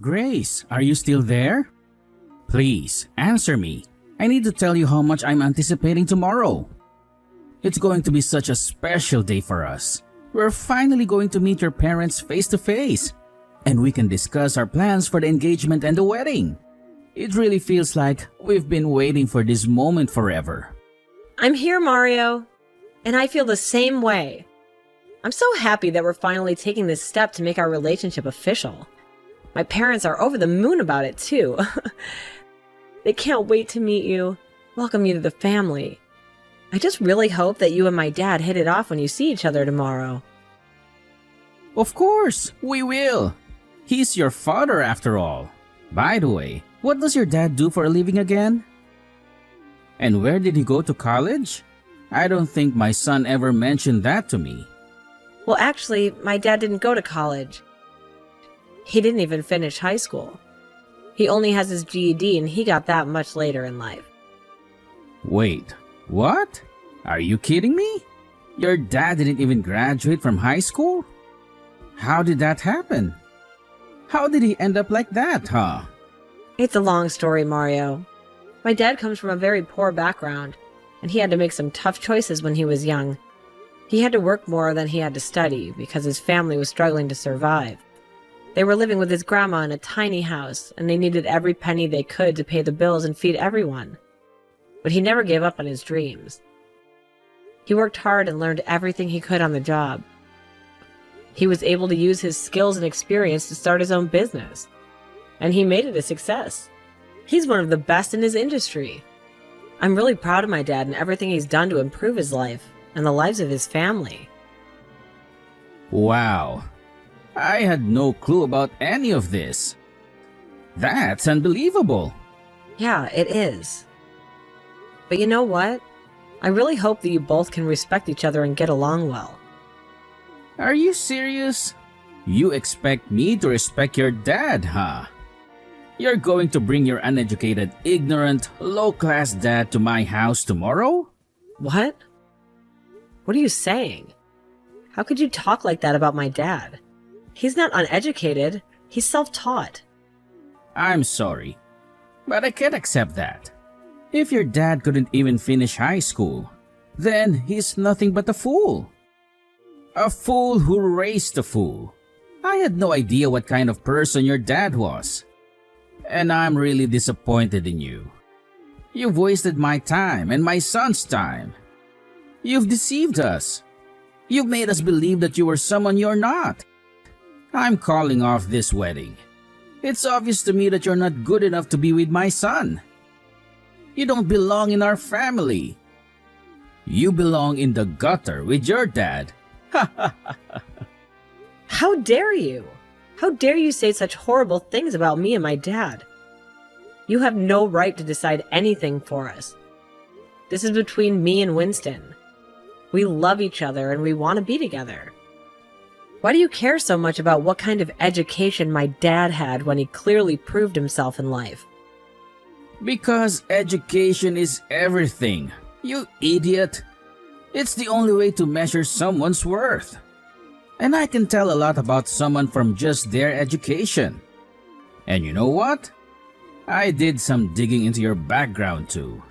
Grace, are you still there? Please, answer me. I need to tell you how much I'm anticipating tomorrow. It's going to be such a special day for us. We're finally going to meet your parents face to face, and we can discuss our plans for the engagement and the wedding. It really feels like we've been waiting for this moment forever. I'm here, Mario, and I feel the same way. I'm so happy that we're finally taking this step to make our relationship official. My parents are over the moon about it, too. They can't wait to meet you, welcome you to the family. I just really hope that you and my dad hit it off when you see each other tomorrow. Of course, we will. He's your father after all. By the way, what does your dad do for a living again? And where did he go to college? I don't think my son ever mentioned that to me. Well, actually, my dad didn't go to college. He didn't even finish high school. He only has his GED, and he got that much later in life. Wait, what? Are you kidding me? Your dad didn't even graduate from high school? How did that happen? How did he end up like that, huh? It's a long story, Mario. My dad comes from a very poor background, and he had to make some tough choices when he was young. He had to work more than he had to study because his family was struggling to survive. They were living with his grandma in a tiny house, and they needed every penny they could to pay the bills and feed everyone. But he never gave up on his dreams. He worked hard and learned everything he could on the job. He was able to use his skills and experience to start his own business, and he made it a success. He's one of the best in his industry. I'm really proud of my dad and everything he's done to improve his life and the lives of his family. Wow. I had no clue about any of this. That's unbelievable. Yeah, it is. But you know what? I really hope that you both can respect each other and get along well. Are you serious? You expect me to respect your dad, huh? You're going to bring your uneducated, ignorant, low-class dad to my house tomorrow? What? What are you saying? How could you talk like that about my dad? He's not uneducated. He's self-taught. I'm sorry, but I can't accept that. If your dad couldn't even finish high school, then he's nothing but a fool. A fool who raised a fool. I had no idea what kind of person your dad was. And I'm really disappointed in you. You've wasted my time and my son's time. You've deceived us. You've made us believe that you were someone you're not. I'm calling off this wedding. It's obvious to me that you're not good enough to be with my son. You don't belong in our family. You belong in the gutter with your dad. How dare you? How dare you say such horrible things about me and my dad? You have no right to decide anything for us. This is between me and Winston. We love each other and we want to be together. Why do you care so much about what kind of education my dad had when he clearly proved himself in life? Because education is everything, you idiot. It's the only way to measure someone's worth. And I can tell a lot about someone from just their education. And you know what? I did some digging into your background too.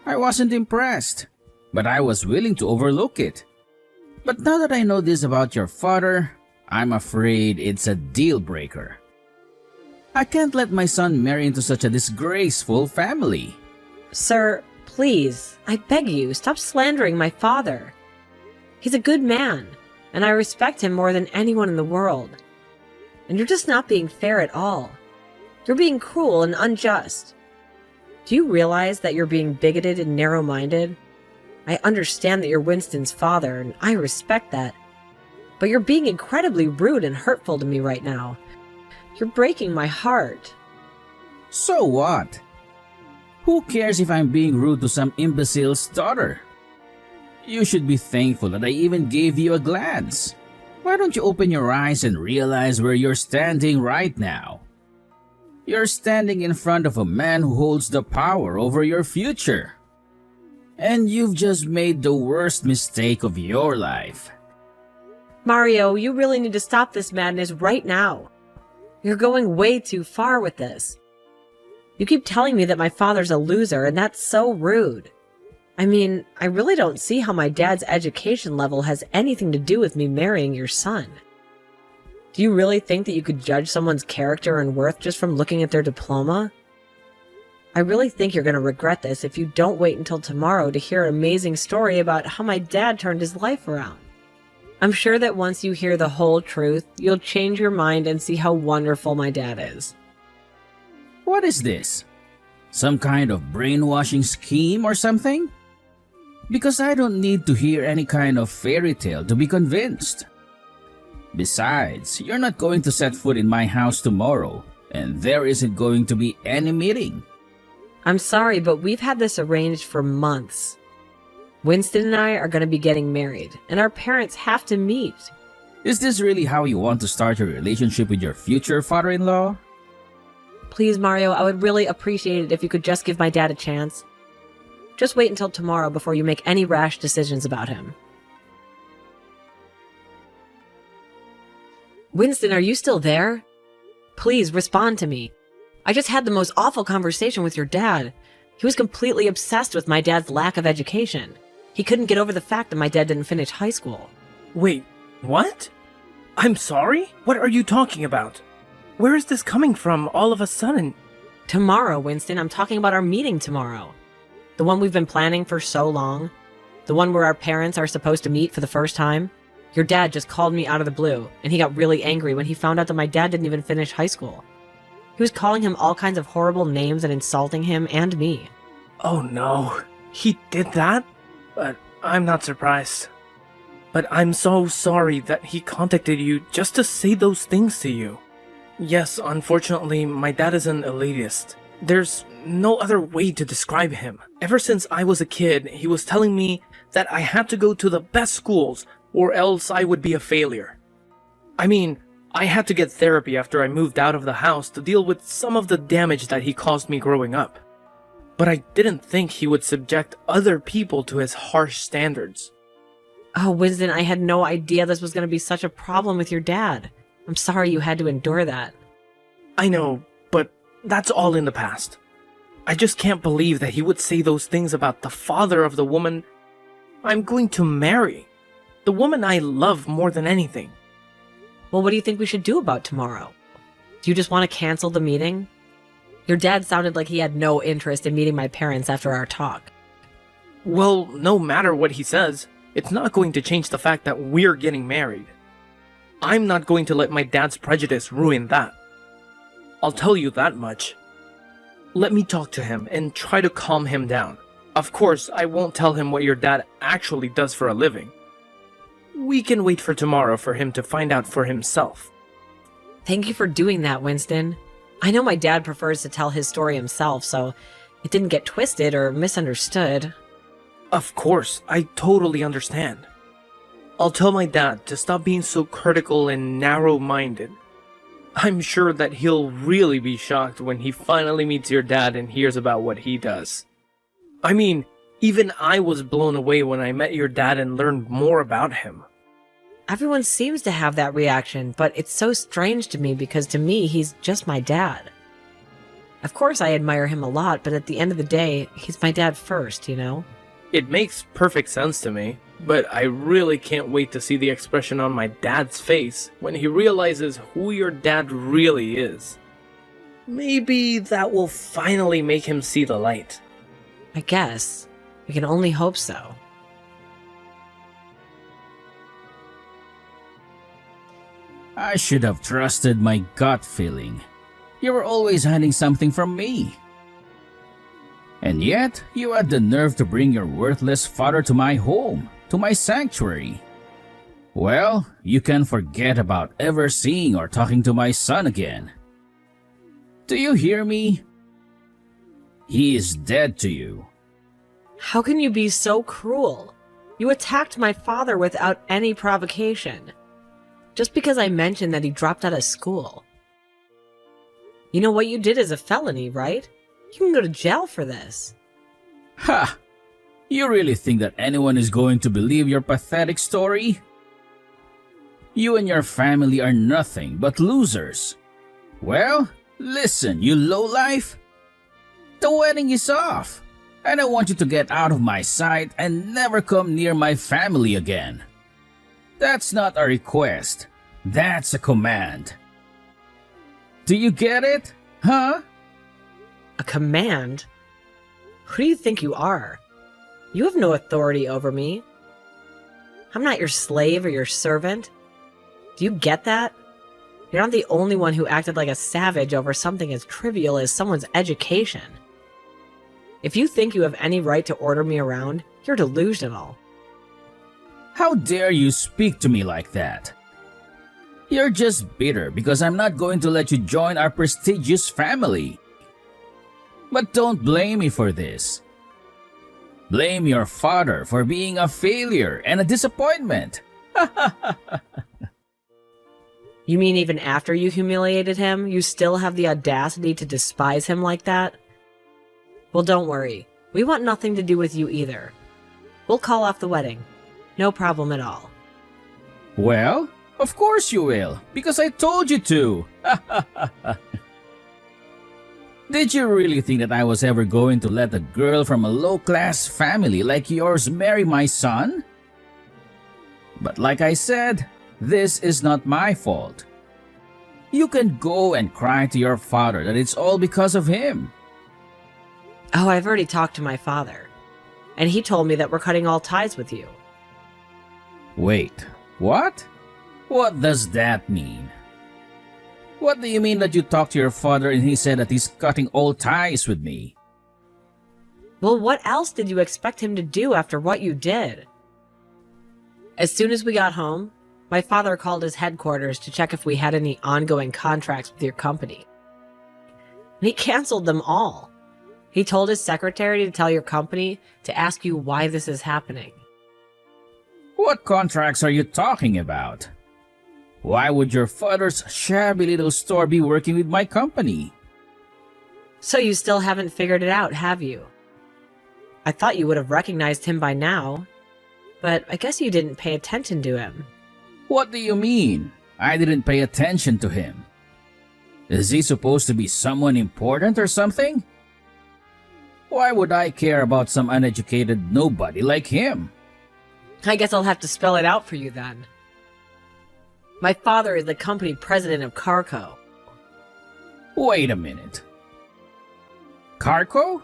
I wasn't impressed, but I was willing to overlook it. But now that I know this about your father, I'm afraid it's a deal breaker. I can't let my son marry into such a disgraceful family. Sir, please, I beg you, stop slandering my father. He's a good man, and I respect him more than anyone in the world. And you're just not being fair at all. You're being cruel and unjust. Do you realize that you're being bigoted and narrow-minded? I understand that you're Winston's father, and I respect that. But you're being incredibly rude and hurtful to me right now. You're breaking my heart. So what? Who cares if I'm being rude to some imbecile's daughter? You should be thankful that I even gave you a glance. Why don't you open your eyes and realize where you're standing right now? You're standing in front of a man who holds the power over your future. And you've just made the worst mistake of your life. Mario, you really need to stop this madness right now. You're going way too far with this. You keep telling me that my father's a loser, and that's so rude. I mean, I really don't see how my dad's education level has anything to do with me marrying your son. Do you really think that you could judge someone's character and worth just from looking at their diploma? I really think you're going to regret this if you don't wait until tomorrow to hear an amazing story about how my dad turned his life around. I'm sure that once you hear the whole truth, you'll change your mind and see how wonderful my dad is. What is this? Some kind of brainwashing scheme or something? Because I don't need to hear any kind of fairy tale to be convinced. Besides, you're not going to set foot in my house tomorrow, and there isn't going to be any meeting. I'm sorry, but we've had this arranged for months. Winston and I are going to be getting married, and our parents have to meet. Is this really how you want to start your relationship with your future father-in-law? Please, Mario, I would really appreciate it if you could just give my dad a chance. Just wait until tomorrow before you make any rash decisions about him. Winston, are you still there? Please, respond to me. I just had the most awful conversation with your dad. He was completely obsessed with my dad's lack of education. He couldn't get over the fact that my dad didn't finish high school. Wait, what? I'm sorry? What are you talking about? Where is this coming from all of a sudden? Tomorrow, Winston, I'm talking about our meeting tomorrow. The one we've been planning for so long. The one where our parents are supposed to meet for the first time. Your dad just called me out of the blue, and he got really angry when he found out that my dad didn't even finish high school. He was calling him all kinds of horrible names and insulting him and me. Oh no, he did that? But I'm not surprised. But I'm so sorry that he contacted you just to say those things to you. Yes, unfortunately, my dad is an elitist. There's no other way to describe him. Ever since I was a kid, he was telling me that I had to go to the best schools or else I would be a failure. I mean, I had to get therapy after I moved out of the house to deal with some of the damage that he caused me growing up. But I didn't think he would subject other people to his harsh standards. Oh, Winston, I had no idea this was going to be such a problem with your dad. I'm sorry you had to endure that. I know, but that's all in the past. I just can't believe that he would say those things about the father of the woman I'm going to marry. The woman I love more than anything. Well, what do you think we should do about tomorrow? Do you just want to cancel the meeting? Your dad sounded like he had no interest in meeting my parents after our talk. Well, no matter what he says, it's not going to change the fact that we're getting married. I'm not going to let my dad's prejudice ruin that. I'll tell you that much. Let me talk to him and try to calm him down. Of course, I won't tell him what your dad actually does for a living. We can wait for tomorrow for him to find out for himself. Thank you for doing that, Winston. I know my dad prefers to tell his story himself, so it didn't get twisted or misunderstood. Of course, I totally understand. I'll tell my dad to stop being so critical and narrow-minded. I'm sure that he'll really be shocked when he finally meets your dad and hears about what he does. I mean, even I was blown away when I met your dad and learned more about him. Everyone seems to have that reaction, but it's so strange to me because to me, he's just my dad. Of course I admire him a lot, but at the end of the day, he's my dad first, you know? It makes perfect sense to me, but I really can't wait to see the expression on my dad's face when he realizes who your dad really is. Maybe that will finally make him see the light. I guess. We can only hope so. I should have trusted my gut feeling. You were always hiding something from me. And yet, you had the nerve to bring your worthless father to my home, to my sanctuary. Well, you can forget about ever seeing or talking to my son again. Do you hear me? He is dead to you. How can you be so cruel? You attacked my father without any provocation. Just because I mentioned that he dropped out of school. You know what you did is a felony, right? You can go to jail for this. Ha! You really think that anyone is going to believe your pathetic story? You and your family are nothing but losers. Well, listen, you lowlife. The wedding is off, and I want you to get out of my sight and never come near my family again. That's not a request. That's a command. Do you get it? Huh? A command? Who do you think you are? You have no authority over me. I'm not your slave or your servant. Do you get that? You're not the only one who acted like a savage over something as trivial as someone's education. If you think you have any right to order me around, you're delusional. How dare you speak to me like that? You're just bitter because I'm not going to let you join our prestigious family. But don't blame me for this. Blame your father for being a failure and a disappointment. You mean even after you humiliated him, you still have the audacity to despise him like that? Well, don't worry. We want nothing to do with you either. We'll call off the wedding. No problem at all. Well, of course you will, because I told you to. Did you really think that I was ever going to let a girl from a low-class family like yours marry my son? But like I said, this is not my fault. You can go and cry to your father that it's all because of him. Oh, I've already talked to my father. And he told me that we're cutting all ties with you. Wait, what? What does that mean? What do you mean that you talked to your father and he said that he's cutting all ties with me? Well, what else did you expect him to do after what you did? As soon as we got home, my father called his headquarters to check if we had any ongoing contracts with your company. And he canceled them all. He told his secretary to tell your company to ask you why this is happening. What contracts are you talking about? Why would your father's shabby little store be working with my company? So you still haven't figured it out, have you? I thought you would have recognized him by now, but I guess you didn't pay attention to him. What do you mean? I didn't pay attention to him. Is he supposed to be someone important or something? Why would I care about some uneducated nobody like him? I guess I'll have to spell it out for you then. My father is the company president of Carco. Wait a minute. Carco?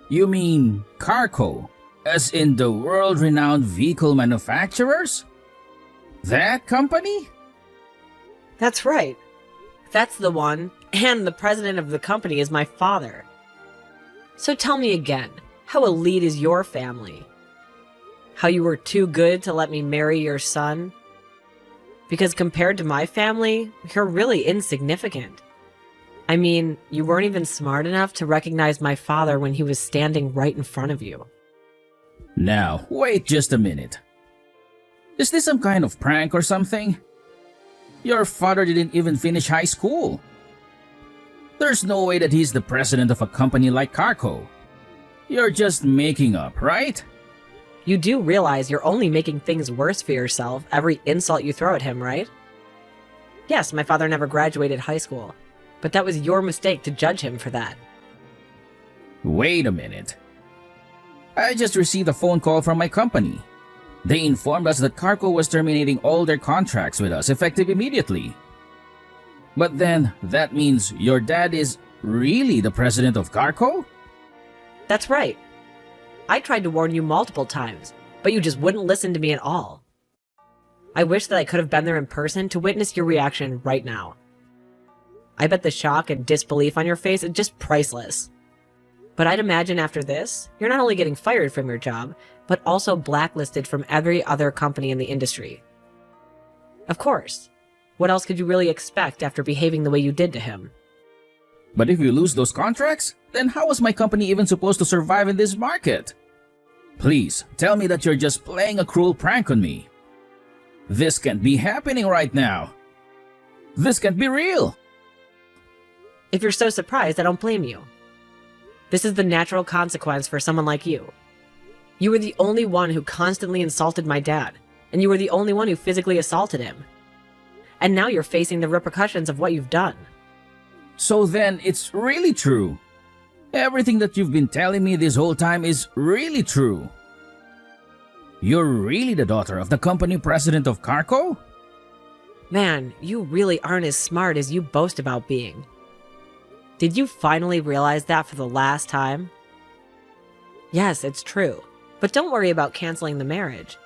You mean Carco, as in the world-renowned vehicle manufacturers? That company? That's right. That's the one, and the president of the company is my father. So tell me again, how elite is your family? How you were too good to let me marry your son? Because compared to my family, you're really insignificant. I mean, you weren't even smart enough to recognize my father when he was standing right in front of you. Now, wait just a minute. Is this some kind of prank or something? Your father didn't even finish high school. There's no way that he's the president of a company like Carco. You're just making up, right? You do realize you're only making things worse for yourself every insult you throw at him, right? Yes, my father never graduated high school, but that was your mistake to judge him for that. Wait a minute. I just received a phone call from my company. They informed us that Carco was terminating all their contracts with us effective immediately. But then, that means your dad is really the president of Carco? That's right. I tried to warn you multiple times, but you just wouldn't listen to me at all. I wish that I could have been there in person to witness your reaction right now. I bet the shock and disbelief on your face is just priceless. But I'd imagine after this, you're not only getting fired from your job, but also blacklisted from every other company in the industry. Of course. What else could you really expect after behaving the way you did to him? But if we lose those contracts, then how is my company even supposed to survive in this market? Please, tell me that you're just playing a cruel prank on me. This can't be happening right now. This can't be real. If you're so surprised, I don't blame you. This is the natural consequence for someone like you. You were the only one who constantly insulted my dad, and you were the only one who physically assaulted him. And now you're facing the repercussions of what you've done. So then it's really true. Everything that you've been telling me this whole time is really true. You're really the daughter of the company president of Carco? Man, you really aren't as smart as you boast about being. Did you finally realize that for the last time? Yes, it's true. But don't worry about canceling the marriage.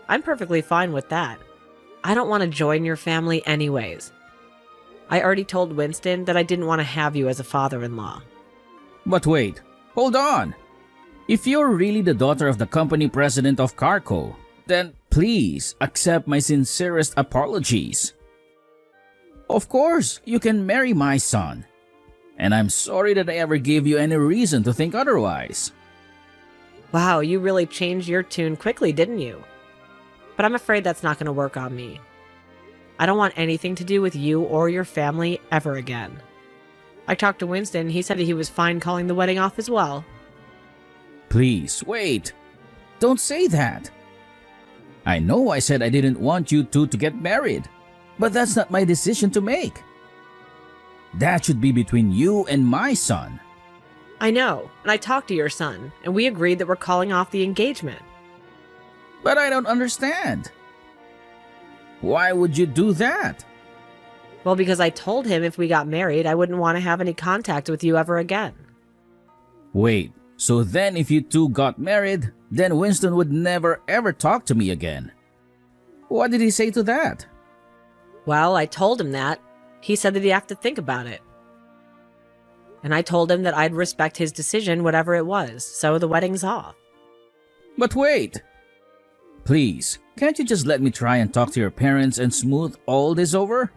I'm perfectly fine with that. I don't want to join your family anyways. I already told Winston that I didn't want to have you as a father-in-law. But wait, hold on. If you're really the daughter of the company president of Carco, then please accept my sincerest apologies. Of course, you can marry my son. And I'm sorry that I ever gave you any reason to think otherwise. Wow, you really changed your tune quickly, didn't you? But I'm afraid that's not going to work on me. I don't want anything to do with you or your family ever again. I talked to Winston, he said he was fine calling the wedding off as well. Please, wait. Don't say that. I know I said I didn't want you two to get married, but that's not my decision to make. That should be between you and my son. I know, and I talked to your son, and we agreed that we're calling off the engagement. But I don't understand. Why would you do that? Well, because I told him if we got married, I wouldn't want to have any contact with you ever again. Wait, so then if you two got married, then Winston would never ever talk to me again. What did he say to that? Well, I told him that. He said that he'd have to think about it. And I told him that I'd respect his decision, whatever it was, so the wedding's off. But wait! Please, can't you just let me try and talk to your parents and smooth all this over?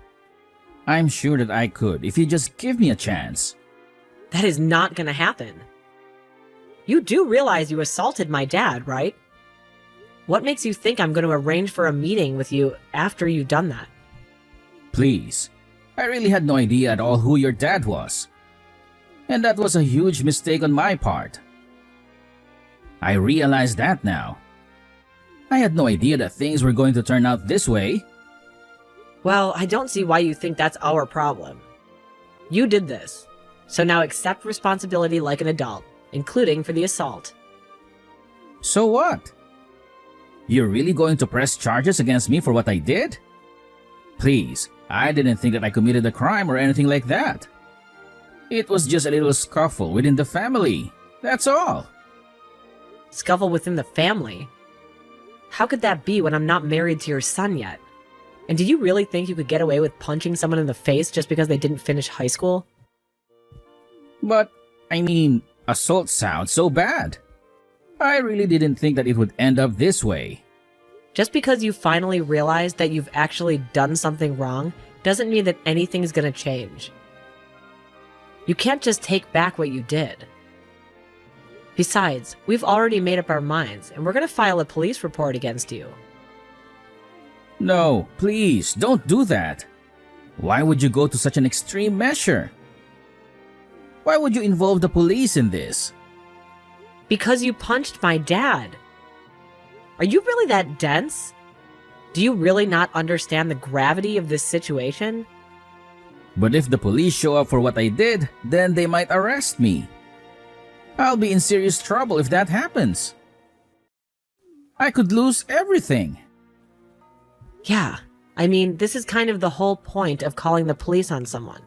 I'm sure that I could if you just give me a chance. That is not gonna happen. You do realize you assaulted my dad, right? What makes you think I'm going to arrange for a meeting with you after you've done that? Please, I really had no idea at all who your dad was. And that was a huge mistake on my part. I realize that now. I had no idea that things were going to turn out this way. Well, I don't see why you think that's our problem. You did this, so now accept responsibility like an adult, including for the assault. So what? You're really going to press charges against me for what I did? Please, I didn't think that I committed a crime or anything like that. It was just a little scuffle within the family, that's all. Scuffle within the family? How could that be when I'm not married to your son yet? And did you really think you could get away with punching someone in the face just because they didn't finish high school? But, I mean, assault sounds so bad. I really didn't think that it would end up this way. Just because you finally realized that you've actually done something wrong doesn't mean that anything's gonna change. You can't just take back what you did. Besides, we've already made up our minds, and we're gonna file a police report against you. No, please, don't do that. Why would you go to such an extreme measure? Why would you involve the police in this? Because you punched my dad. Are you really that dense? Do you really not understand the gravity of this situation? But if the police show up for what I did, then they might arrest me. I'll be in serious trouble if that happens. I could lose everything. Yeah, I mean, this is kind of the whole point of calling the police on someone.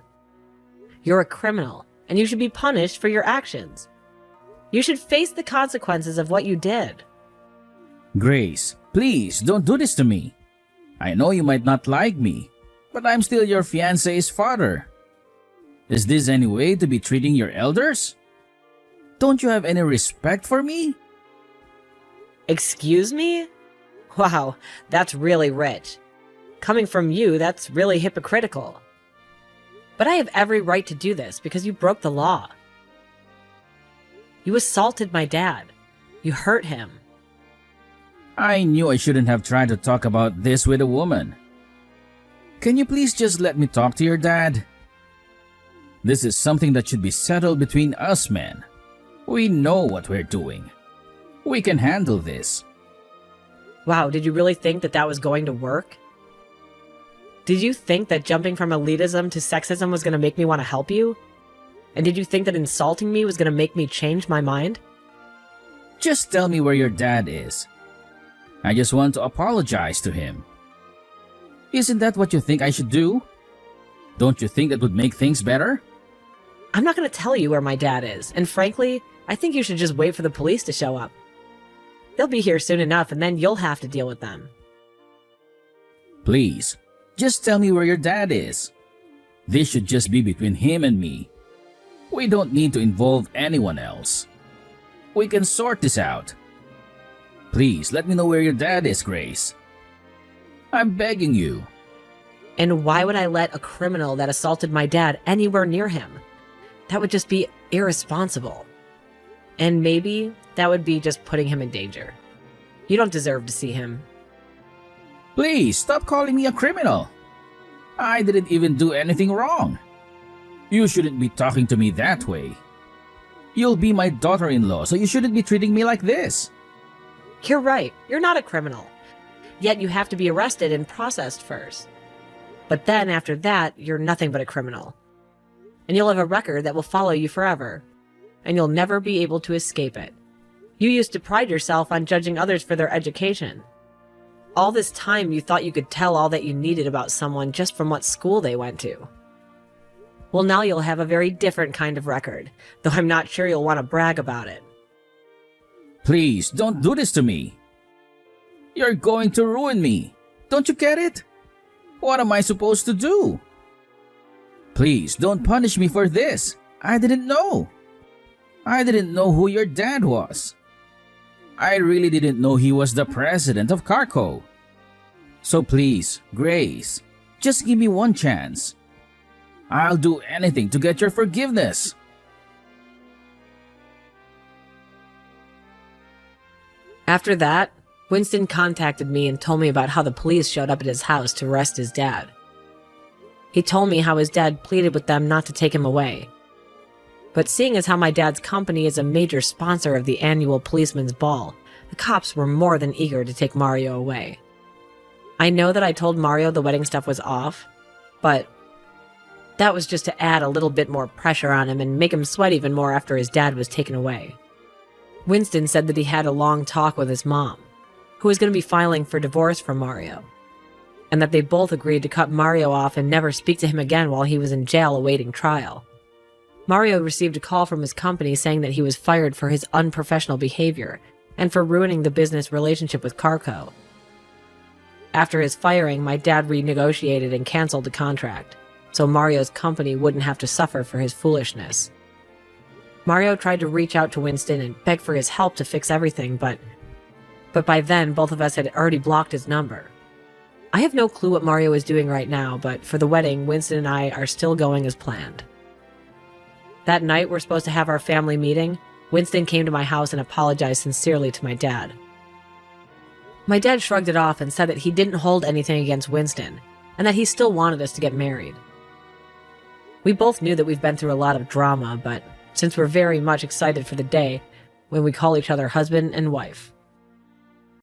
You're a criminal, and you should be punished for your actions. You should face the consequences of what you did. Grace, please don't do this to me. I know you might not like me, but I'm still your fiancé's father. Is this any way to be treating your elders? Don't you have any respect for me? Excuse me? Wow, that's really rich. Coming from you, that's really hypocritical. But I have every right to do this because you broke the law. You assaulted my dad. You hurt him. I knew I shouldn't have tried to talk about this with a woman. Can you please just let me talk to your dad? This is something that should be settled between us men. We know what we're doing. We can handle this. Wow, did you really think that that was going to work? Did you think that jumping from elitism to sexism was going to make me want to help you? And did you think that insulting me was going to make me change my mind? Just tell me where your dad is. I just want to apologize to him. Isn't that what you think I should do? Don't you think that would make things better? I'm not going to tell you where my dad is, and frankly, I think you should just wait for the police to show up. They'll be here soon enough, and then you'll have to deal with them. Please, just tell me where your dad is. This should just be between him and me. We don't need to involve anyone else. We can sort this out. Please, let me know where your dad is, Grace. I'm begging you. And why would I let a criminal that assaulted my dad anywhere near him? That would just be irresponsible. And maybe that would be just putting him in danger. You don't deserve to see him. Please, stop calling me a criminal. I didn't even do anything wrong. You shouldn't be talking to me that way. You'll be my daughter-in-law, so you shouldn't be treating me like this. You're right. You're not a criminal. Yet you have to be arrested and processed first. But then after that, you're nothing but a criminal. And you'll have a record that will follow you forever. And you'll never be able to escape it. You used to pride yourself on judging others for their education. All this time you thought you could tell all that you needed about someone just from what school they went to. Well, now you'll have a very different kind of record, though I'm not sure you'll want to brag about it. Please, don't do this to me. You're going to ruin me. Don't you get it? What am I supposed to do? Please, don't punish me for this. I didn't know. I didn't know who your dad was. I really didn't know he was the president of Carco. So please, Grace, just give me one chance. I'll do anything to get your forgiveness. After that, Winston contacted me and told me about how the police showed up at his house to arrest his dad. He told me how his dad pleaded with them not to take him away. But seeing as how my dad's company is a major sponsor of the annual policeman's ball, the cops were more than eager to take Mario away. I know that I told Mario the wedding stuff was off, but that was just to add a little bit more pressure on him and make him sweat even more after his dad was taken away. Winston said that he had a long talk with his mom, who was going to be filing for divorce from Mario, and that they both agreed to cut Mario off and never speak to him again while he was in jail awaiting trial. Mario received a call from his company saying that he was fired for his unprofessional behavior and for ruining the business relationship with Carco. After his firing, my dad renegotiated and canceled the contract, so Mario's company wouldn't have to suffer for his foolishness. Mario tried to reach out to Winston and beg for his help to fix everything, but by then both of us had already blocked his number. I have no clue what Mario is doing right now, but for the wedding, Winston and I are still going as planned. That night we're supposed to have our family meeting. Winston came to my house and apologized sincerely to my dad. My dad shrugged it off and said that he didn't hold anything against Winston, and that he still wanted us to get married. We both knew that we've been through a lot of drama, but since we're very much excited for the day when we call each other husband and wife.